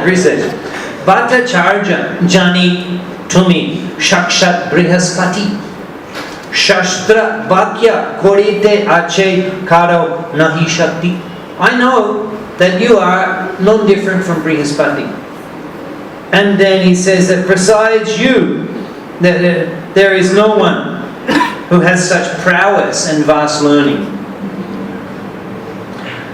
He says, bhattacharya jani tumi shakshat brihaspati shastra vakya korite ache karo nahi shakti. I know that you are no different from Brihaspati. And then he says that besides you, that there is no one who has such prowess and vast learning.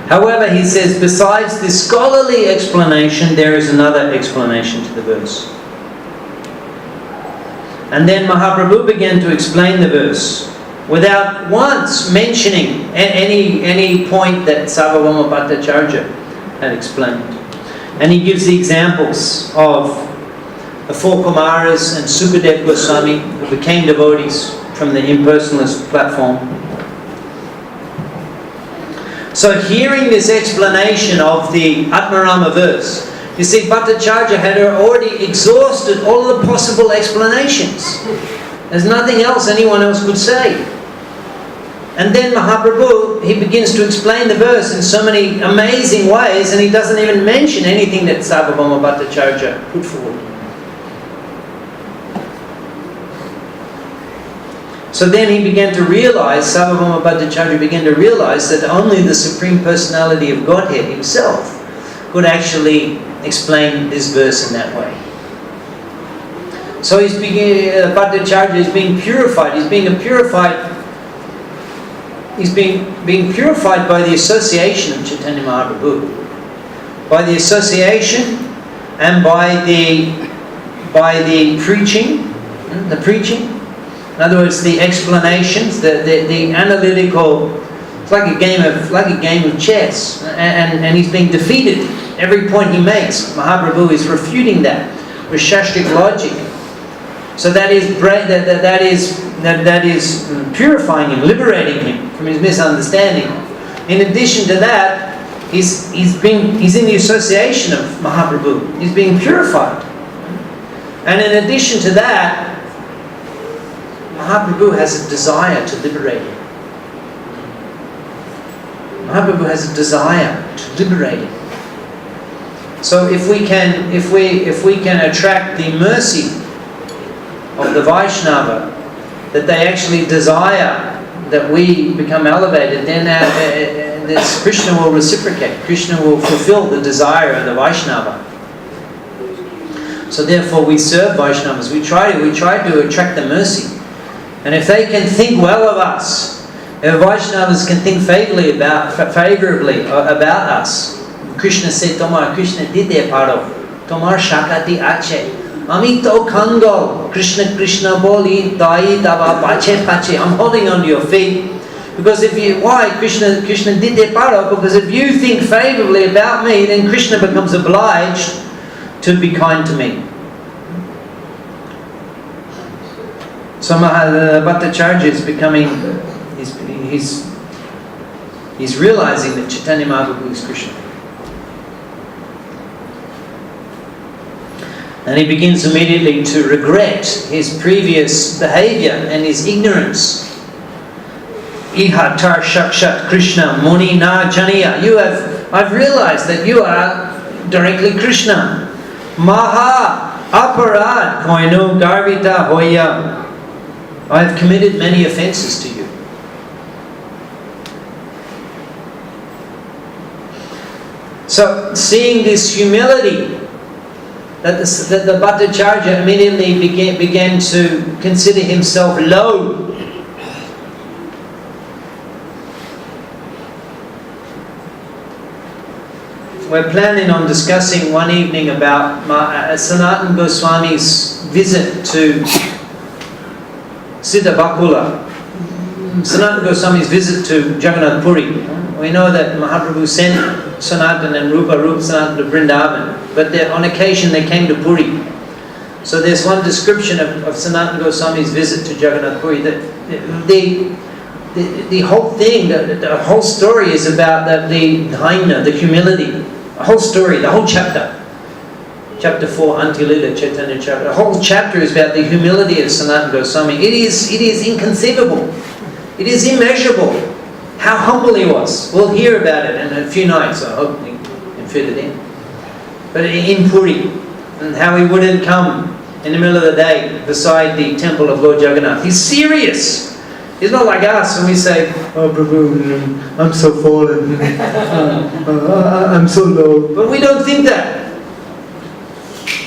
However, he says, besides this scholarly explanation, there is another explanation to the verse. And then Mahaprabhu began to explain the verse without once mentioning any point that Sarvabhuma Bhattacharya had explained. And he gives the examples of the four Kumaras and Sukadev Goswami, who became devotees from the impersonalist platform. So hearing this explanation of the Atmarama verse, you see, Bhattacharya had already exhausted all the possible explanations. There's nothing else anyone else could say. And then Mahaprabhu, he begins to explain the verse in so many amazing ways, and he doesn't even mention anything that Sarvabhuma Bhattacharya put forward. So then he began to realize, Sarvabhuma Bhattacharya began to realize that only the Supreme Personality of Godhead himself could actually explain this verse in that way. So Bhattacharya is being purified. He's being purified by the association of Chaitanya Mahaprabhu, by the association and by the preaching. In other words, the explanations, the analytical. It's like a game of chess, and he's being defeated. Every point he makes, Mahaprabhu is refuting that with Shastric logic. So that is purifying him, liberating him from his misunderstanding. In addition to that, he's in the association of Mahaprabhu. He's being purified, and in addition to that, Mahaprabhu has a desire to liberate him. Mahaprabhu has a desire to liberate him. So if we can attract the mercy of the Vaishnava, that they actually desire that we become elevated, then this Krishna will reciprocate. Krishna will fulfill the desire of the Vaishnava. So therefore we serve Vaishnavas. We try to attract the mercy. And if they can think well of us, if Vaishnavas can think favorably about us, Krishna said, Tomar, Krishna did their part of. Tomar shakati ache. Amito kangol. Krishna boli dai tava pache pache. I'm holding on to your feet. Because Krishna did their part of? Because if you think favorably about me, then Krishna becomes obliged to be kind to me. So Bhattacharya is becoming, he's realizing that Chaitanya Mahaprabhu is Krishna. And he begins immediately to regret his previous behavior and his ignorance. Iha tar shakshat Krishna muni na janiya. I've realized that you are directly Krishna. Maha aparad koinu garvita hoya. I have committed many offences to you. So, seeing this humility, that the Bhattacharya immediately began to consider himself low. We're planning on discussing one evening about Sanatana Goswami's visit to Siddha Bakula. Sanatana Goswami's visit to Jagannath Puri. We know that Mahaprabhu sent Sanatana and Rupa Sanatana to Vrindavan, but on occasion they came to Puri. So there's one description of Sanatana Goswami's visit to Jagannath Puri. The whole thing, the whole story is about the dhaina, the humility. The whole story, the whole chapter. Chapter 4, Antilila Chaitanya chapter. The whole chapter is about the humility of Sanatana Goswami. It is inconceivable. It is immeasurable how humble he was. We'll hear about it in a few nights. I hope we can fit it in. but in Puri, and how he wouldn't come in the middle of the day beside the temple of Lord Jagannath. He's serious. He's not like us when we say, "Oh Prabhu, I'm so fallen, I'm so low." But we don't think that.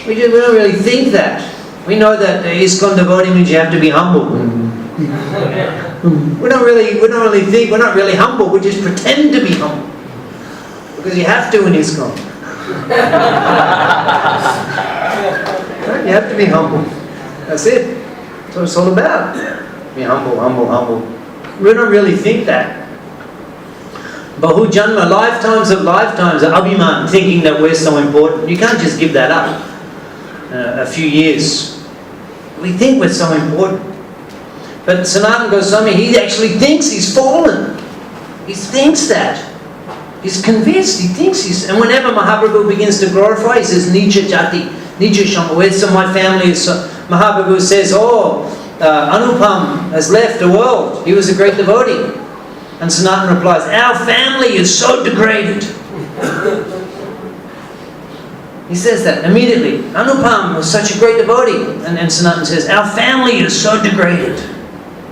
We don't really think that. We know that ISKCON devotee means you have to be humble. We don't really think, we're not really humble, we just pretend to be humble. Because you have to in ISKCON. You have to be humble. That's it. That's what it's all about. Be humble, humble, humble. We don't really think that. Bahu Janma, lifetimes of Abhiman, thinking that we're so important. You can't just give that up. A few years. We think we're so important. But Sanatana Goswami, he actually thinks he's fallen. He thinks that. He's convinced, he thinks he's... And whenever Mahaprabhu begins to glorify, he says, Nicha Jati, Nicha Shama, so my family is... Mahaprabhu says, Anupam has left the world. He was a great devotee. And Sanatana replies, our family is so degraded. He says that immediately. Anupam was such a great devotee. And Sanatana says, our family is so degraded.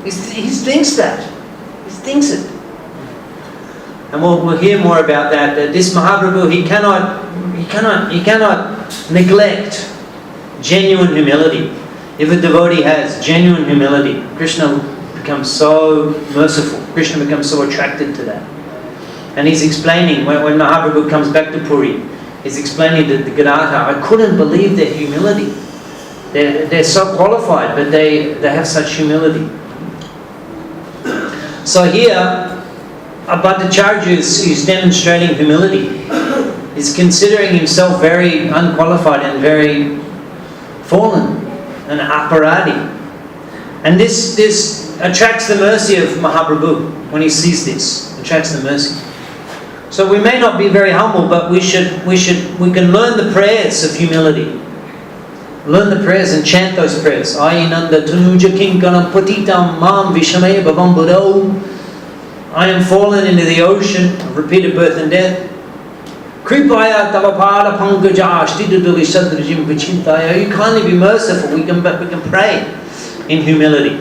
He thinks that. He thinks it. And we'll hear more about that. That this Mahaprabhu, he cannot neglect genuine humility. If a devotee has genuine humility, Krishna becomes so merciful. Krishna becomes so attracted to that. And he's explaining, when Mahaprabhu comes back to Puri, he's explaining to the Gadadhar, I couldn't believe their humility. They're so qualified, but they have such humility. So here, bhattacharya is demonstrating humility. He's considering himself very unqualified and very fallen, an aparadi. And this attracts the mercy of Mahaprabhu when he sees this. Attracts the mercy. So we may not be very humble, but we can learn the prayers of humility. Learn the prayers and chant those prayers. Ayinanda tanuja kinkanam patitam mam vishamaya bhavam buddho. I am fallen into the ocean of repeated birth and death. Kripaya tavapada pankaja ashtidudali sadrajim vichintaya. You kindly be merciful. We can pray in humility.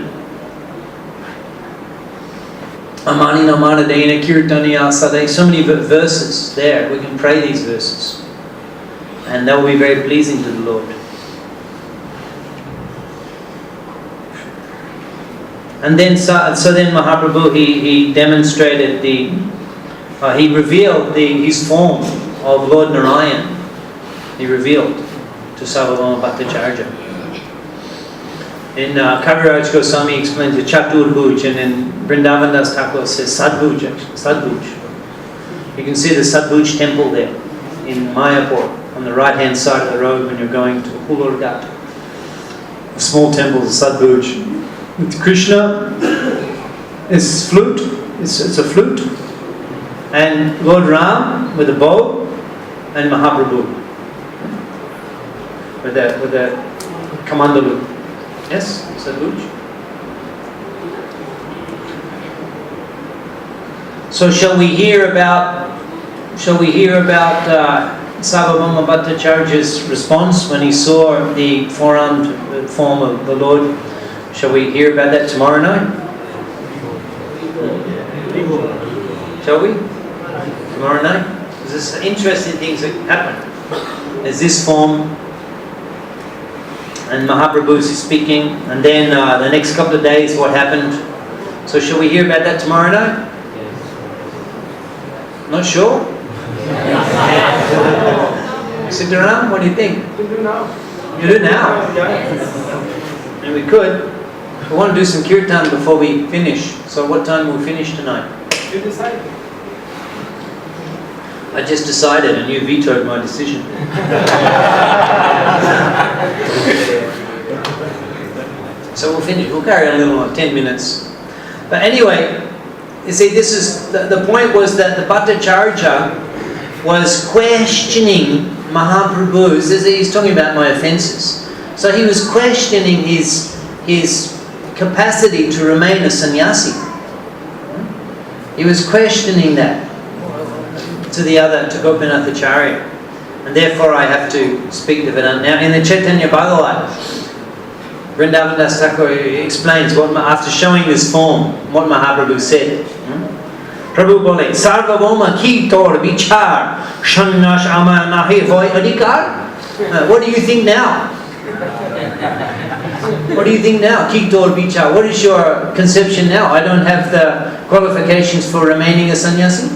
Amani namana dena kirtaniya sadai. So many verses there. We can pray these verses. And that will be very pleasing to the Lord. And then, so then Mahaprabhu, he demonstrated he revealed his form of Lord Narayan. He revealed to Sarvabhuma Bhattacharya. In Kaviraj Goswami explains the Chaturbhuj, and in Vrindavan Das Thakur says Sadbhuj. You can see the Sadbhuj temple there in Mayapur on the right hand side of the road when you're going to Hulurghat. A small temple, the Sadbhuj. With Krishna, it's flute. It's a flute, and Lord Ram with a bow, and Mahaprabhu with a kamandalu. Yes, Sadhuj. So shall we hear about Sarvabhuma Bhattacharya's response when he saw the four-armed form of the Lord? Shall we hear about that tomorrow night? Shall we? Tomorrow night? There's interesting things that happen. There's this form, and Mahaprabhu is speaking, and then the next couple of days, what happened? So shall we hear about that tomorrow night? Not sure? Sit around, what do you think? You do now. You do now? And we could. We want to do some kirtan before we finish. So what time will we finish tonight? You decide. I just decided and you vetoed my decision. So we'll finish. We'll carry on a little on 10 minutes. But anyway, you see, this is the point was that the Bhattacharya was questioning Mahaprabhu. He's talking about my offences. So he was questioning his capacity to remain a sannyasi. He was questioning that to Gopinathacharya. And therefore I have to speak to Vedanta. Now in the Chaitanya Bhagavat, Vrindavan Das Thakur explains what, after showing this form, what Mahaprabhu said. Prabhu bole, Sarvabhuma ki tor vichar, shanyash ama nahi voi adhikar. What do you think now? What do you think now? Ki tor vichar. What is your conception now? I don't have the qualifications for remaining a sannyasi.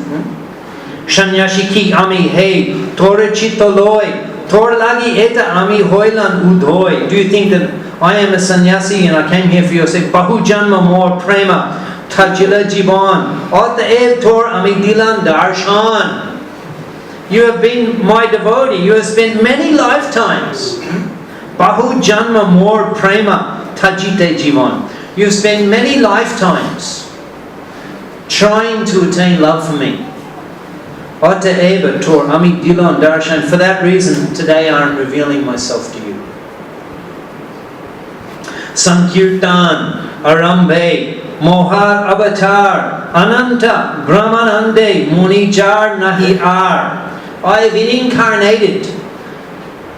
Sannyasi ki ami hey, tor chitta loy, tor lagi eta ami hoilan udhoy. Do you think that I am a sannyasi and I came here for your sake? Bahu janma more prema. Tajila Jivan, Ataev Tor Amidilan Darshan. You have been my devotee, you have spent many lifetimes. Bahu Janma More Prema Tajite Jivan. You have spent many lifetimes trying to attain love for me. Ataev Tor Amidilan Darshan. For that reason, today I am revealing myself to you. Sankirtan Arambe Mohar Avatar Ananta Brahmanande Munijar Nahi Ar. I have been incarnated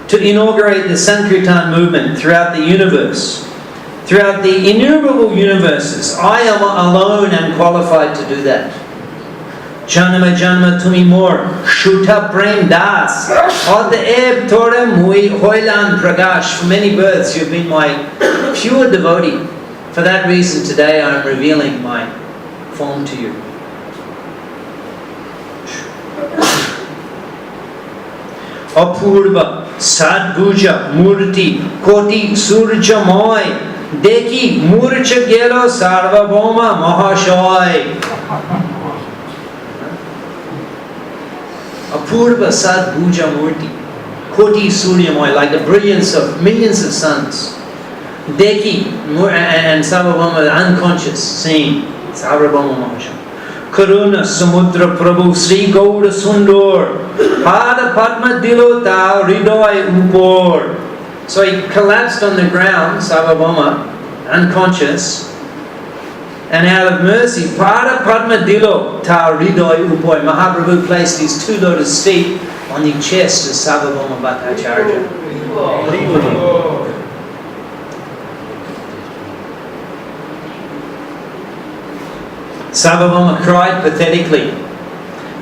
to inaugurate the Sankirtan movement throughout the universe, throughout the innumerable universes. I am alone and qualified to do that. Janma Janma Tumi More Shuta Prem Das Ataev Tore Mui Hoilan Pragash. For many births you have been my pure devotee. For that reason, today I am revealing my form to you. Apurva Sadbhuja Murti Koti Surja Moy Deki Murcha Gelo Sarvabhuma Mahashoy. Apurva Sadbhuja Murti Koti Surya Moy, like the brilliance of millions of suns. Deki and Sarvabhuma, unconscious, seeing Sarvabhuma Mahashoy. Karuna Samudra Prabhu Sri Gaura Sundor Pada Padma Dilo Tao Ridoy Upor. So he collapsed on the ground, Sarvabhuma, unconscious, and out of mercy, Pada Padma Dilo Tao Ridoy Upor. Mahaprabhu placed his two lotus feet on the chest of Sarvabhuma Bhattacharya. Sarvabhuma cried pathetically,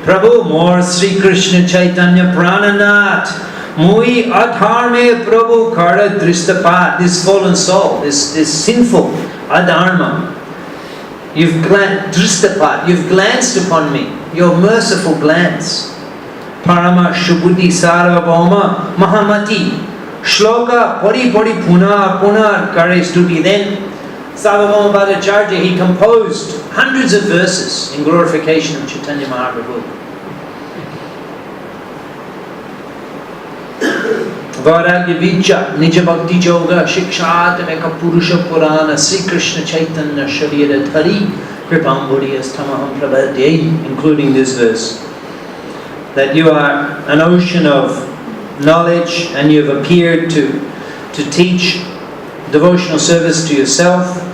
Prabhu, more Sri Krishna Chaitanya Prananath, Mui Adharme Prabhu Karda Dristapat. This fallen soul, this sinful Adharma, you've glanced upon me, your merciful glance. Parama Shubhuti Sarvabhuma Mahamati Shloka Pori Pori Puna Kare Stuti. Then Sarvabhuma Bhattacharya, he composed hundreds of verses in glorification of Chaitanya Mahaprabhu. Vairagya Vijja Nija Bhakti Yoga Shikshat Meka Purusha Purana Sri Krishna Chaitanya Sharira Dhari Kripambudiyas Tamaham Prabhadyai, including this verse, that you are an ocean of knowledge and you have appeared to teach devotional service to yourself.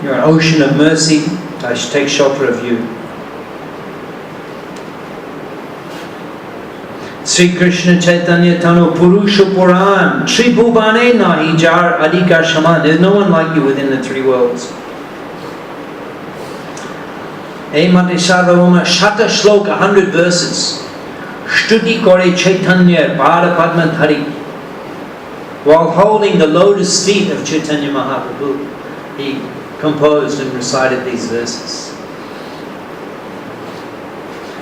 You're an ocean of mercy. I should take shelter of you. Sri Krishna Chaitanya Tanu Purusha Puran Tribhubane Nahi Jar Adhikar Shaman. There's no one like you within the three worlds. Mati Sarvabhuma Shata Shloka, 100 verses. Shtuti Kore Chaitanya Pada Padma Dhari. While holding the lotus feet of Chaitanya Mahaprabhu, he composed and recited these verses.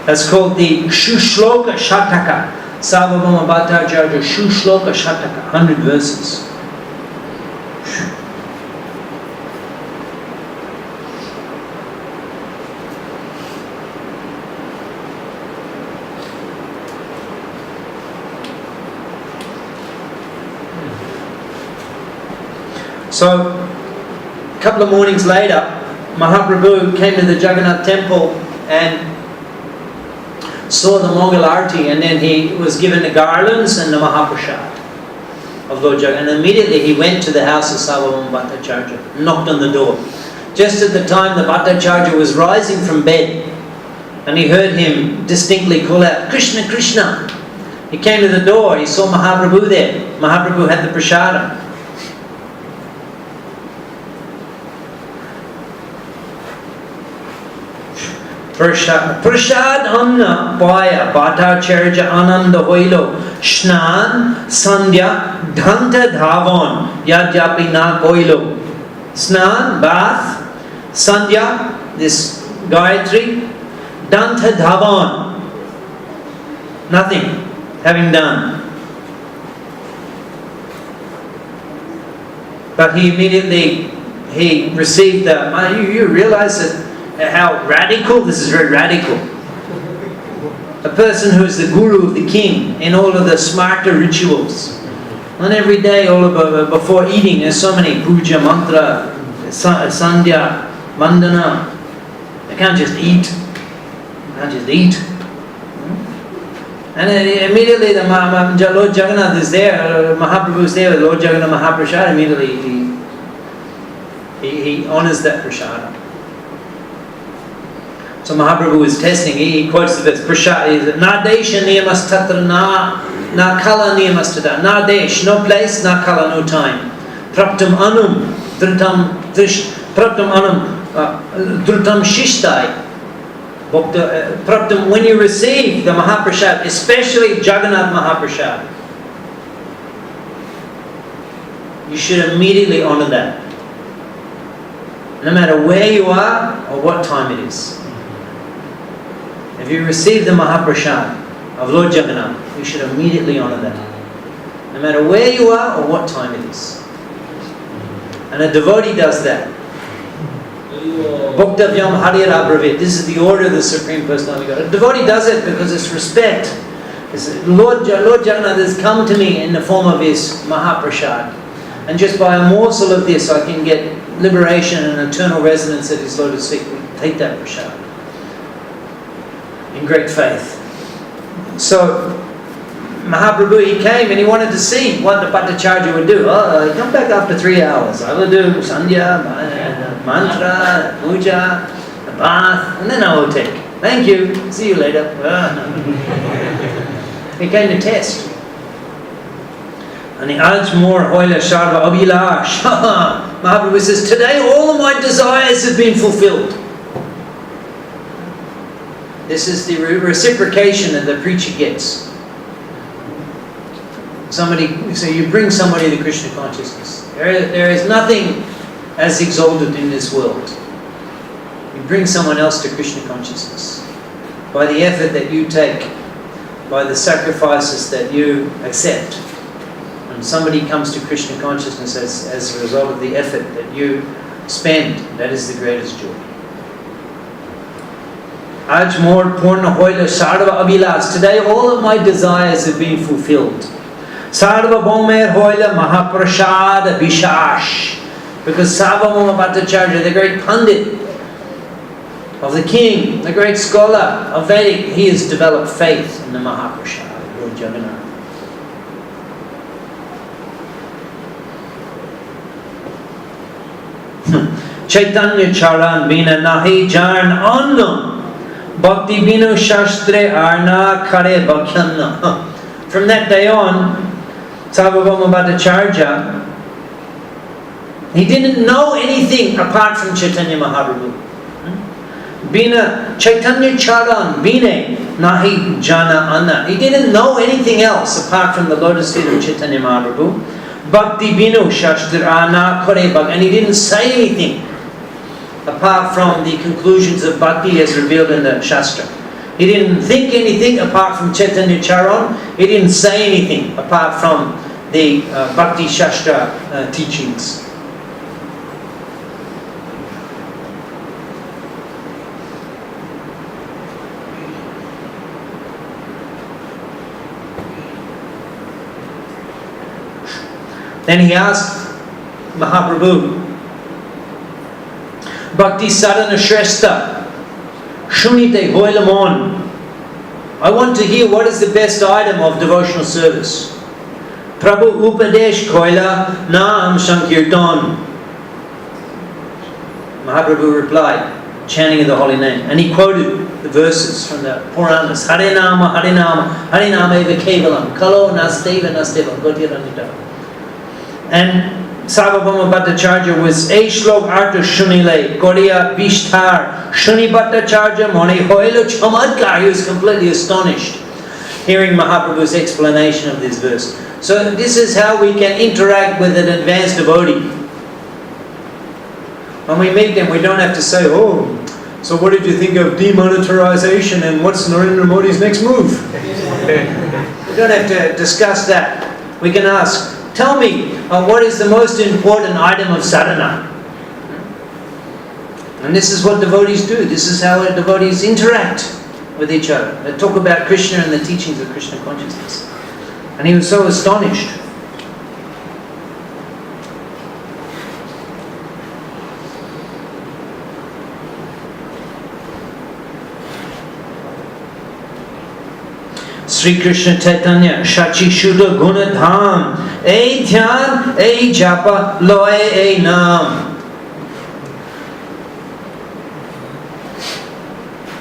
That's called the Shushloka Shataka. Sarvabhuma Bhattacharya Shushloka Shataka, 100 verses. So, a couple of mornings later, Mahaprabhu came to the Jagannath temple and saw the Mongol Arati, and then he was given the garlands and the Mahaprasad of Lord Jagannath. And immediately he went to the house of Sarvabhuma Bhattacharya, knocked on the door. Just at the time the Bhattacharya was rising from bed, and he heard him distinctly call out, Krishna, Krishna. He came to the door, he saw Mahaprabhu there. Mahaprabhu had the prasadam. Prasad anna paya bhattacharya ananda hoilo snan sandhya dhanta dhavan yadyapi na koilo. Snan, bath, sandhya, this Gayatri, dhanta dhavan, nothing having done. But he immediately, he received the, you realize that how radical, this is very radical. A person who is the guru of the king in all of the smarta rituals. And every day, before eating, there's so many puja, mantra, sandhya, mandana. They can't just eat. They can't just eat. And immediately the Lord Jagannath is there, Mahaprabhu is there, Lord Jagannath Mahaprasad, immediately he honors that prasada. So Mahaprabhu is testing, he quotes the verse, prasada, na desha niyamas tatra na kala niyamas tatra, na desh, no place, na kala, no time. Praptam anum, drutam shishtai. When you receive the Mahaprasad, especially Jagannath Mahaprasad, you should immediately honor that. No matter where you are or what time it is. If you receive the Mahaprasad of Lord Jagannath, you should immediately honor that. No matter where you are or what time it is. And a devotee does that. Bhaktavyam Harir Abravit. This is the order of the Supreme Personality of God. A devotee does it because it's respect. Lord Jagannath has come to me in the form of his Mahaprasad. And just by a morsel of this I can get liberation and eternal residence at his lotus feet. We take that prasad in great faith. So Mahaprabhu, he came and he wanted to see what the bhattacharya would do. Come back after 3 hours. I will do sandhya, mantra, puja, the bath, and then I will take. Thank you. See you later. He came to test. And the Ajmor Hoila Sharva Abhilash. Mahaprabhu says, today all of my desires have been fulfilled. This is the reciprocation that the preacher gets. So you bring somebody to Krishna consciousness. There is nothing as exalted in this world. You bring someone else to Krishna consciousness. By the effort that you take, by the sacrifices that you accept. When somebody comes to Krishna consciousness as a result of the effort that you spend, that is the greatest joy. Ajmor Purna Hoila Sarva Abhilas. Today all of my desires have been fulfilled. Sarvabhuma Hoila Mahaprasad Abhishash. Because Sarvabhuma Bhattacharya, the great Pandit of the king, the great scholar of Vedic, he has developed faith in the Mahaprasad, Lord Jagannath. Chaitanya Charan Bina Nahi Jan Annam Bhakti Binu Shastre Arna Kare Bhakhyanna. From that day on, Sarvabhuma Bhattacharya, he didn't know anything apart from Chaitanya Mahaprabhu. Bina Chaitanya Charan Bina Nahi Jana Anna. He didn't know anything else apart from the lotus feet of Chaitanya Mahaprabhu. Bhakti Binu Shastra Ana Kare Bhak. And he didn't say anything apart from the conclusions of Bhakti as revealed in the Shastra. He didn't think anything apart from Chaitanya Charan. He didn't say anything apart from the Bhakti Shastra teachings. Then he asked Mahaprabhu, Bhakti Sadhana Shrestha, Shunite Hoilamon. I want to hear what is the best item of devotional service. Prabhu Upadesh Koila Naam Sankirtan. Mahaprabhu replied, chanting of the holy name. And he quoted the verses from the Puranas. Harinama, Harinama, Harinama eva kevalam, kalo nasteva nasteva, gotiranita. And Sarvabhuma Bhattacharya was a shlok artha shunile, Goriya Bishtar, Shuni Bhattacharya Moni Hoilo Chamatkar. He was completely astonished hearing Mahaprabhu's explanation of this verse. So this is how we can interact with an advanced devotee. When we meet them, we don't have to say, oh, so what did you think of demonetization and what's Narendra Modi's next move? We don't have to discuss that. We can ask, tell me, what is the most important item of sadhana? And this is what devotees do. This is how devotees interact with each other. They talk about Krishna and the teachings of Krishna consciousness. And he was so astonished. Sri Krishna Chaitanya Shachi Shuddha Guna Dham Ei Dhyan Ei Japa Loe Ei Nam.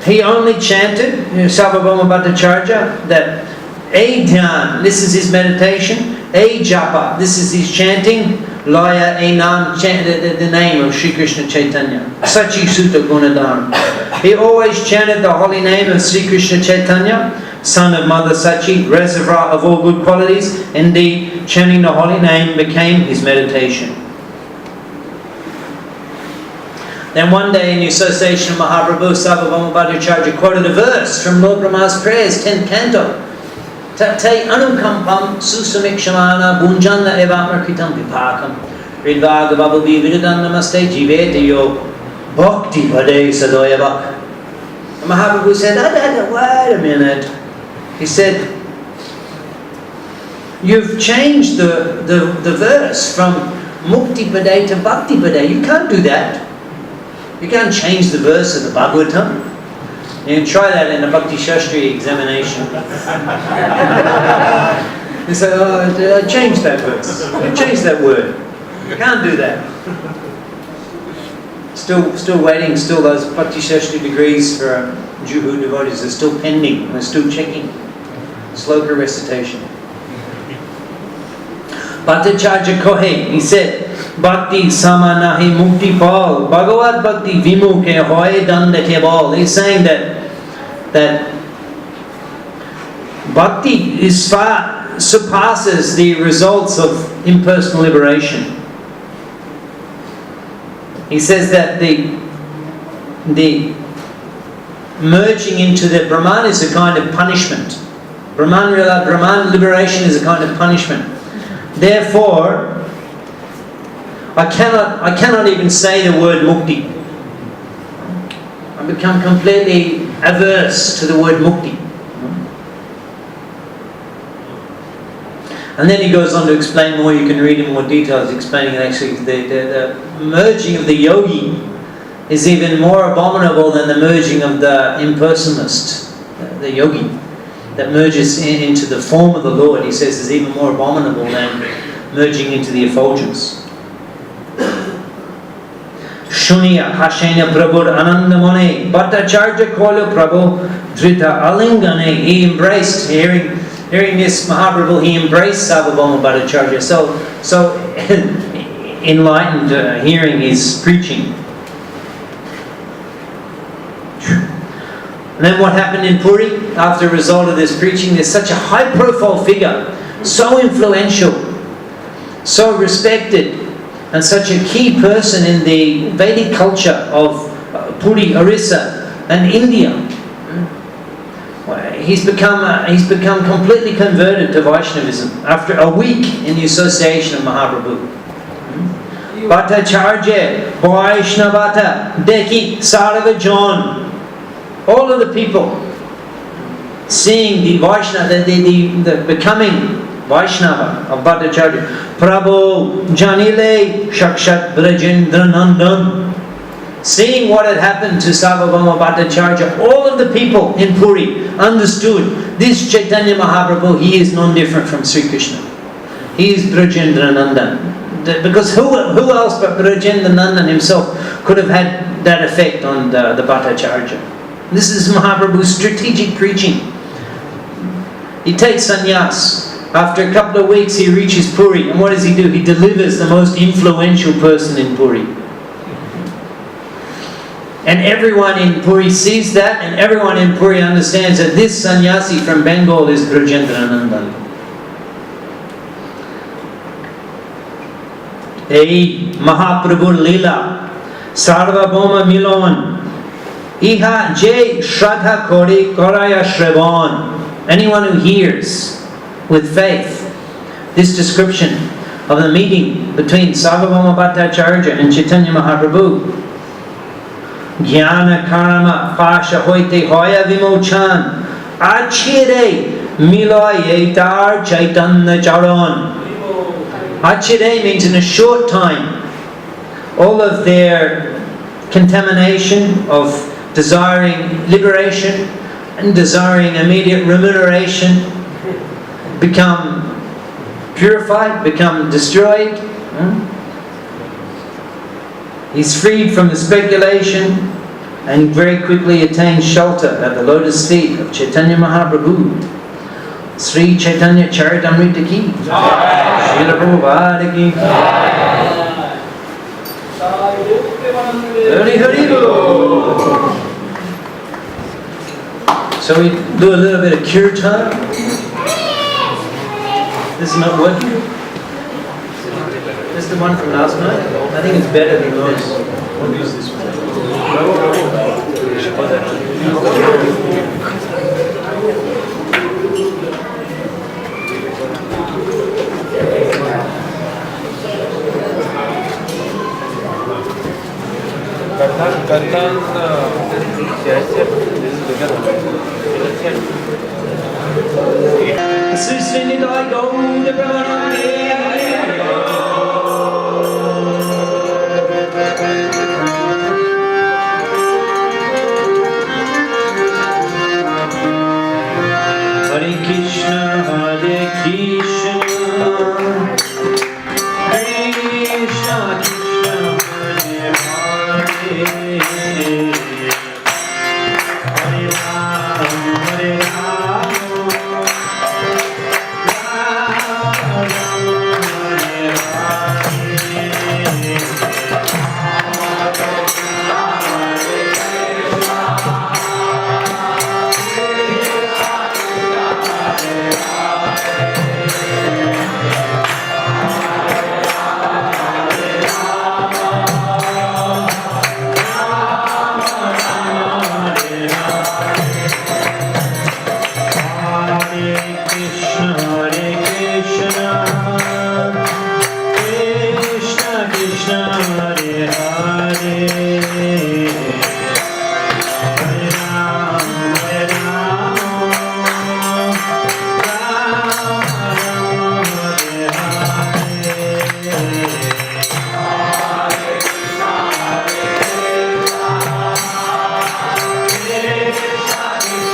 He only chanted, Sarvabhuma Bhattacharya, that Ei Dhyan, this is his meditation, Ei Japa, this is his chanting, Loya Ei Nam, the name of Sri Krishna Chaitanya. Sachi Sutta Gunadham. He always chanted the holy name of Sri Krishna Chaitanya, son of Mother Sachi, reservoir of all good qualities. Indeed, chanting the holy name became his meditation. Then one day in the association of Mahaprabhu, Sarvabhuma Bhattacharya quoted a verse from Lord Brahma's prayers, 10th canto. Tate anukampam susamikshana bunjana evatma kritam vipakam ridvaga babavi virudan namaste jivete yo bhakti bhade sadoyava. Mahaprabhu said, wait a minute. He said, you've changed the verse from mukti bhade to bhakti bhade. You can't do that. You can't change the verse of the Bhagavatam. You can try that in a Bhakti Shastri examination. You say, I changed that verse. I changed that word. You can't do that. Still waiting, still those Bhakti Shastri degrees for Juhu devotees are still pending. They're still checking. Sloka recitation. Bhattacharya Kohe, he said, Bhakti samanahi mukti pal, Bhagavad Bhakti vimukhe hoye danda kebal. He's saying that Bhakti is far surpasses the results of impersonal liberation. He says that the merging into the Brahman is a kind of punishment. Brahman liberation is a kind of punishment. Therefore, I cannot even say the word mukti. I become completely averse to the word mukti. And then he goes on to explain more. You can read in more details explaining that actually the merging of the yogi is even more abominable than the merging of the impersonalist, the yogi, that merges into the form of the Lord. He says is even more abominable than merging into the effulgence. Shuniya hashena prabhur anandamane bhattacharya kolo prabhu drita alingane. He embraced, hearing this Mahaprabhu, he embraced Sarvabhuma Bhattacharya. So enlightened, hearing his preaching. And then what happened in Puri after a result of this preaching? There's such a high-profile figure, so influential, so respected, and such a key person in the Vedic culture of Puri, Orissa, and India. He's become completely converted to Vaishnavism after a week in the association of Mahaprabhu. Bhattacharya, Vaishnavata, Deki, Sarvajon. All of the people seeing the Vaishnava, the becoming Vaishnava of Bhattacharya. Prabhu Janile Shakshat Brajendra Nandan. Seeing what had happened to Sarvabhuma Bhattacharya, all of the people in Puri understood this Chaitanya Mahaprabhu, he is non-different from Sri Krishna. He is Brajendra Nandan. Because who else but Brajendra Nandan himself could have had that effect on the Bhattacharya? This is Mahaprabhu's strategic preaching. He takes sannyas. After a couple of weeks he reaches Puri, and what does he do? He delivers the most influential person in Puri. And everyone in Puri sees that, and everyone in Puri understands that this sannyasi from Bengal is Brajendranandan. Ei Mahaprabhu Lila, Sarvabhuma Milon, Iha Jai Shraddha Kori Koraya Shravan. Anyone who hears with faith this description of the meeting between Sarvabhuma Bhattacharya and Chaitanya Mahaprabhu, Jnana Karama Pasha Hoite Hoya Vimochan Achire Miloy Etar Chaitanya Charan. Achire means in a short time all of their contamination of desiring liberation and desiring immediate remuneration become purified, become destroyed. He's freed from the speculation and very quickly attains shelter at the lotus feet of Chaitanya Mahaprabhu. Sri Chaitanya Charitamrita ki Srila Prabhupada ki Hari Hari Bol. So we do a little bit of kirtan. This is not working. This is the one from last night. I think it's better than those. We'll use this one. Hare Krishna, Hare Krishna, Krishna Krishna, Hare Hare, Hare Ram, Hare Ram, Ram Ram,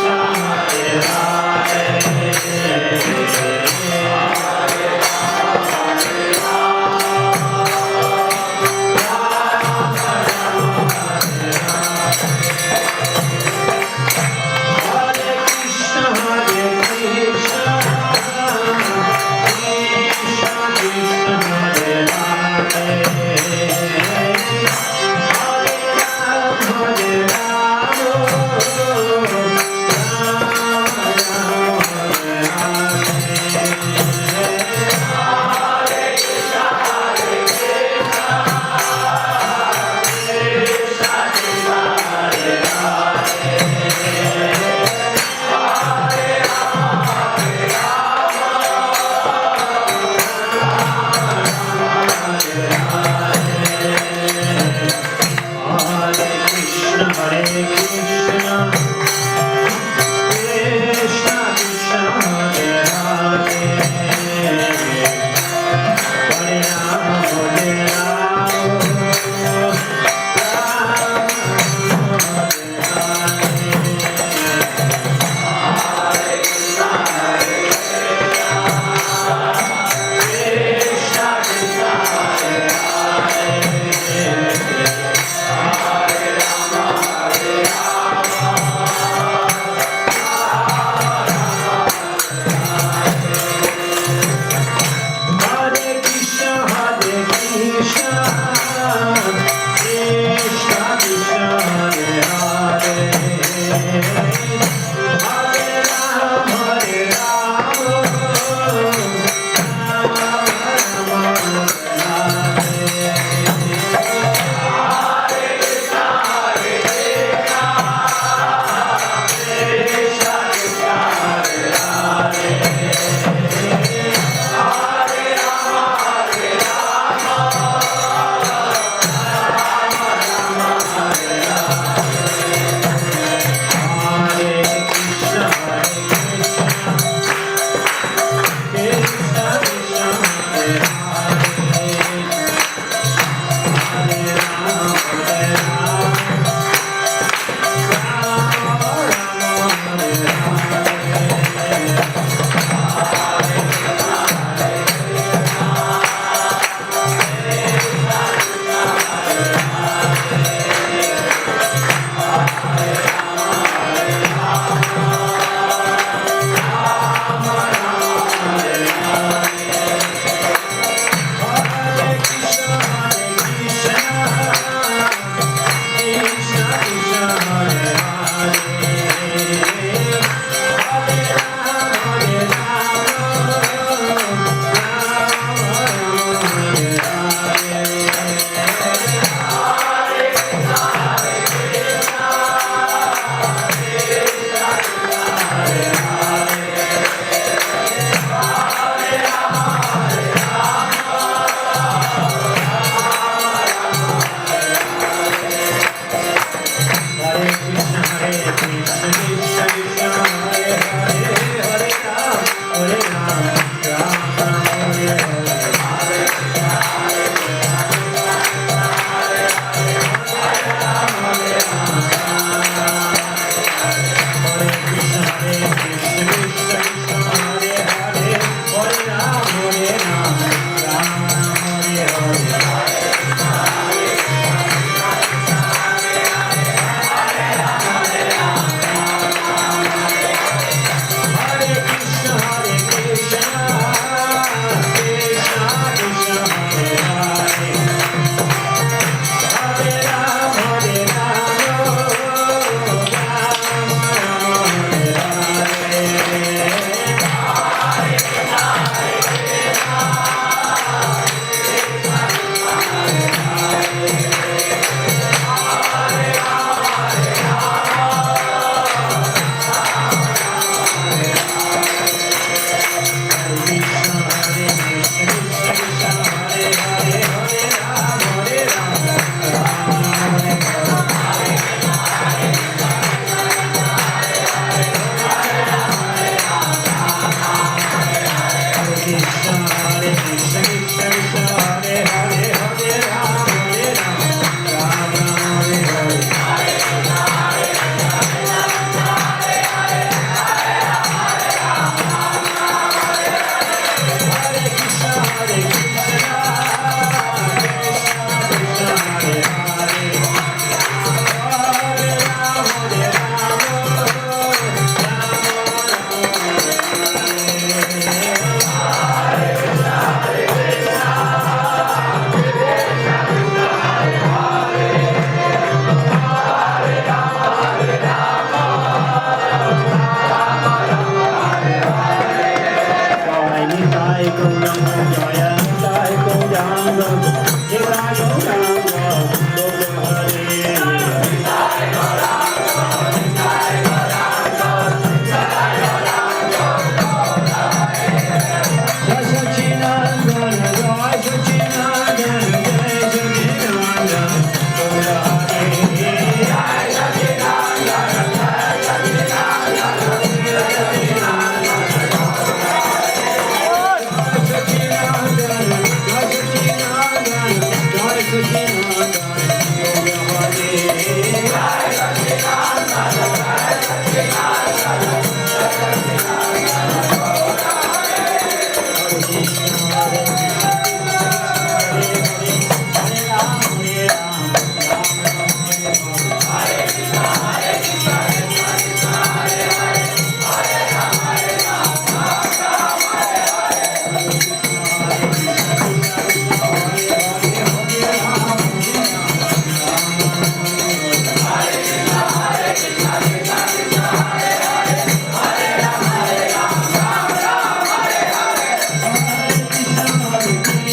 Hare Hare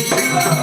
Krishna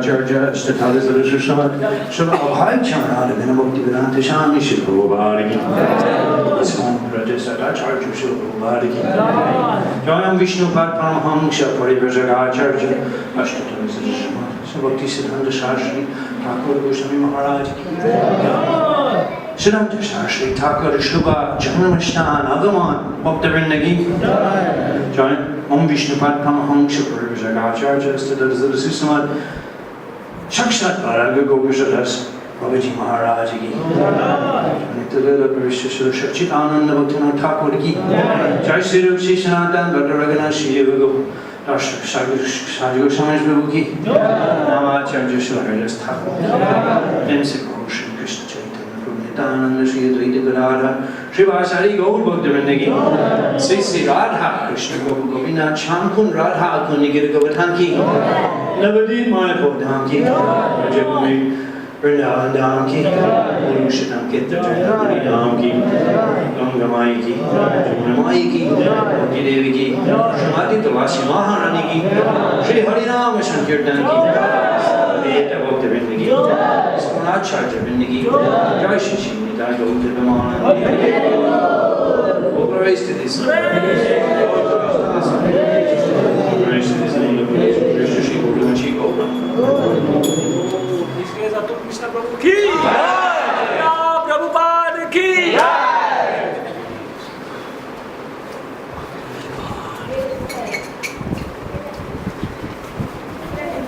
Bhattacharya, Stathalis Rishishad, Sarvabhuma, Vinamukti Vedanta Shami, Prabhu Bhattacharya, Prabhu Jayam Vishnu Pad Paramahamsa, Bhattacharya, Ashtalis Rishishad, Sabakti Siddhanta Shastri, Thakur Goswami Maharaj. Shri Shri Thakur Shubha Janamashtan Agaman Bhakta Vrindagi Join Om Vishnupad Paramahamsa Parivajagacharya Stadar Susamad Shakshat Paraga Gopushadas Babaji Maharaj ki Nityalila Parishya Shachitananda Bhaktana Thakur ki Jai Sri Rup Shri Sanatan Bhattaragana Shri Yoga Shadyo Samash Prabhu ki Namacharya Shri Haridas Thakur Then Sikho Shri Krishna Chaitanya Prabhu Nityananda Shri Advaita Gadadhar Shri Vasari Gaur Bhakta Vrindagi Sri Sri Radha Krishna Gopinath Shankun Radha Kunigir Govardhan ki Navadip Mayapur Dham ki Rajabhumi Vrindavan Dham ki Urushatam Ketra Jayapuri Dham ki Gangamai ki Jamunamai ki Bhakti Devi ki Srimati Tulasi Maharani ki Shri Harinama Sankirtan ki Veda Bhakta Vrindagi Samanacharya Vrindagi Jai Shri Shri Nitai Gaur Praise to this.